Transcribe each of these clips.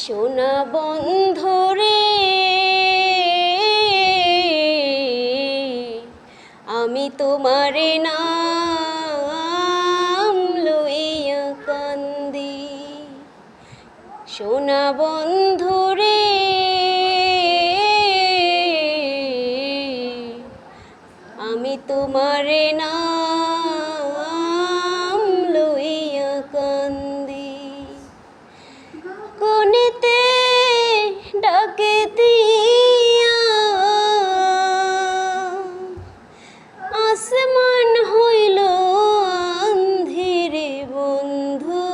সোনা বন্ধুরে আমি তোমারে নাম লইয়া কান্দি। সোনা বন্ধুরে আমি তোমারে নাম লইয়া কান্দি। কোনেতে ডাকে দিয়া আসমান হইল আন্ধিরে বন্ধু,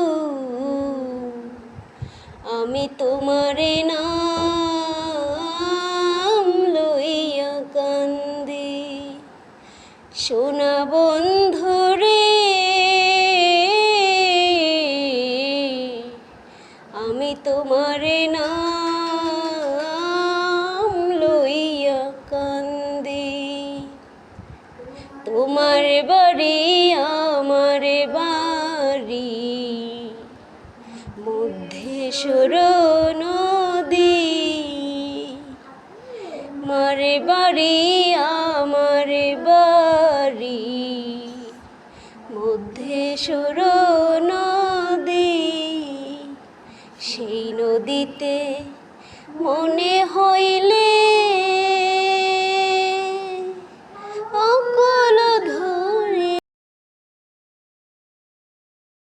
আমি তোমারে নাম লইয়া কান্দি। সোনা বন্ধুরে আমি তোমারে নাম লইয়া কান্দি। তোমার বাড়ি আমার বাড়ি মধ্যেশ্বর নদী, আমার বাড়ি আমার বাড়ি মধ্যেশ্বর নদী। সেই নদীতে মনে হইলে